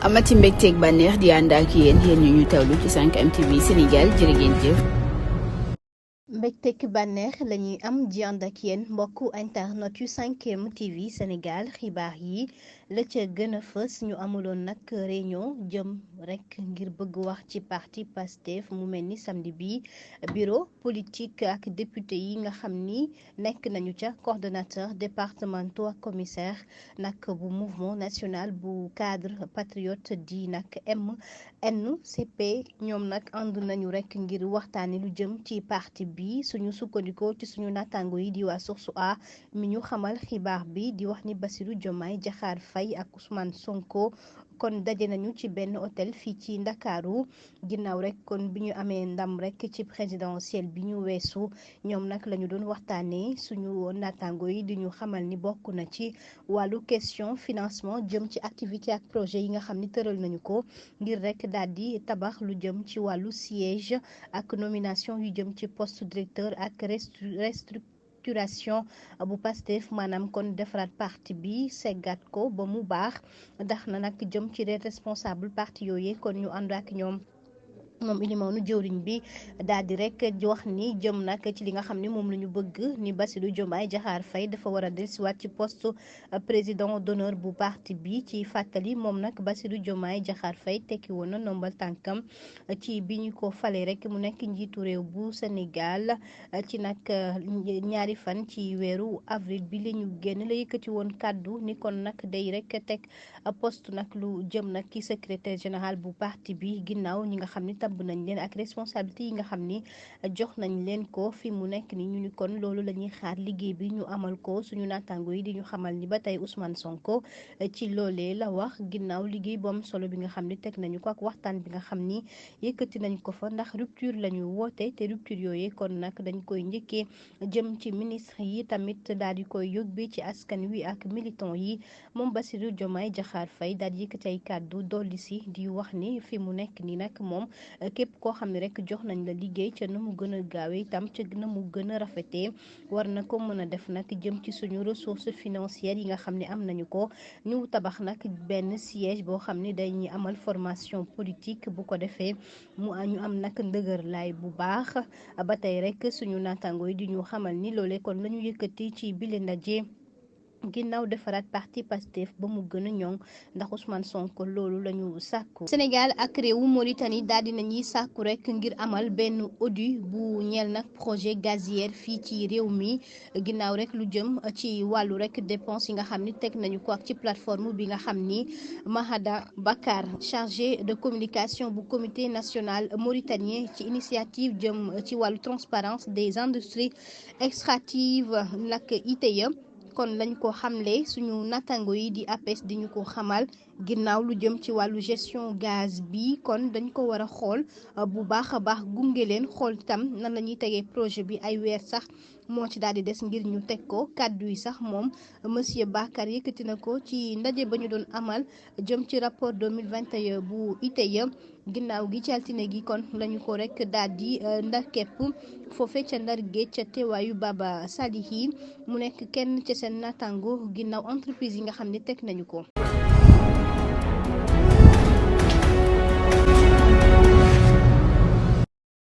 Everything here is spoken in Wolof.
amati mbégteeg bànneex di ànd ak yéen ñu tawlu ci 5M TV Sénégal jërë ngeen jëf. mbégteeg bànneex la ñuy am di ànd ak yéen mbokku internet yu 5M TV Sénégal xibaar yi la ca gën a fës ñu amuloon nag réunion jëm rek ngir bëgg wax ci parti Pastef mu mel ni samedi bi bureau politique ak député yi nga xam ni nekk nañu ca coordonnateur départementaux ak commissaire nag bu mouvement national bu cadre patriote di nag MNCP ñoom nag ànd nañu rek ngir waxtaani lu jëm ci parti bi suñu sukkandikoo ci suñu naataango yi di waa Source A mi ñu xamal xibaar bi di wax ni Bassirou Diomaye Diakhar Faye ak Ousmane Sonko kon daje nañu ci benn hôtel fii ci Ndakaaru ginnaaw rek kon bi ñu amee ndam rek ci présidentielle bi ñu weesu ñoom nag la ñu doon waxtaanee suñu naataango yi di ñu xamal ni bokk na ci wàllu question financement jëm ci activité ak projet yi nga xam ni tëral nañu ko ngir rek daal di tabax lu jëm ci wàllu siège ak nomination yu jëm ci poste directeur ak restructuration bu Pastef maanaam kon defaraat parti bi seggat ko ba mu baax ndax na nag jëm ci les responsables parti yooyu kon ñu ànd ak ñoom. moom ilimaanu jëwriñ bi daal di rek wax ni jëm nag ci li nga xam ne moom la ñu bëgg ni Bassirou Diomaye Diakhar Faye dafa war a dellusiwaat ci poste président d'honneur bu parti bi ci fàttali moom nag Bassirou Diomaye Diakhar Faye tekki woon na ndombal tànkam ci bi ñu ko falee rek mu nekk njiitu réew bu Sénégal ci nag ñaari fan ci weeru avril bi la ñu génn la yëkkati woon kàddu ni kon nag day rek teg poste nag lu jëm nag ci secrétaire général bu parti bi ginnaaw ñi nga xam ne tabb nañ leen ak responsabilité yi nga xam ni jox nañ leen ko fi mu nekk ni ñu ni kon loolu la ñuy xaar liggéey bi ñu amal ko suñu naataango yi di ñu xamal ni ba tey Ousmane Sonko ci loolee la wax ginnaaw liggéey bu am solo bi nga xam ni teg nañu ko ak waxtaan bi nga xam ni yëkkati nañ ko fa ndax rupture la ñu woote te rupture yooyu kon nag dañ koy njëkkee jëm ci ministre yi tamit daal di koy yóbbee ci askan wi ak militant yi moom Bassirou Diomaye Diakhar Faye daal di yëkkati ay kàddu dolli si di wax ni fi mu nekk ni nag moom képp koo xam ne rek jox nañ la liggéey ca na mu gën a gaawee itam ca na mu gën a rafetee war na ko mën a def nag jëm ci suñu ressources financières yi nga xam ne am nañu ko ñu tabax nag benn siège boo xam ne dañuy amal formation politique bu ko defee ñu am nag ndëgër laay bu baax ba tey rek suñu naataango yi di ñu xamal ni loolee kon la ñu yëkkati ci bile ndaje. ginnaaw defaraat parti Pastef ba mu gën a ñoŋ ndax Ousmane Sonko loolu la ñu sàkku. Sénégal ak réewu Mauritanie daal di nañuy sàkku rek ngir amal benn audit bu ñeel nag projet gazière fii ci réew mi ginnaaw rek lu jëm ci wàllu rek dépense yi nga xam ni teg nañu ko ak ci plateforme bi nga xam ni Mahada Bakar chargé de communication bu comité national mauritanien ci initiative jëm ci wàllu transparence des industries extractives nag ITIE. kon lañ ko xamle suñu nattango yi di APS di ñu ko xamal ginnaaw lu jëm ci wàllu gestion gaz bi kon dañ ko war a xool bu baax a baax gunge leen xool itam nan la ñuy tegee projet bi ay weer sax moo ci daal di des ngir ñu teg ko kàddu yi sax moom monsieur Bakar yëkkati na ko ci ndaje ba ñu doon amal jëm ci rapport 2021 bu ITIE ginnaaw gi ci altine gi kon lañu ko rek daal di ndar képp foofe ca ndar géej ca teewaayu Baba Salihi mu nekk kenn ca seen natango ginnaaw entreprise yi nga xam ne teg nañu ko.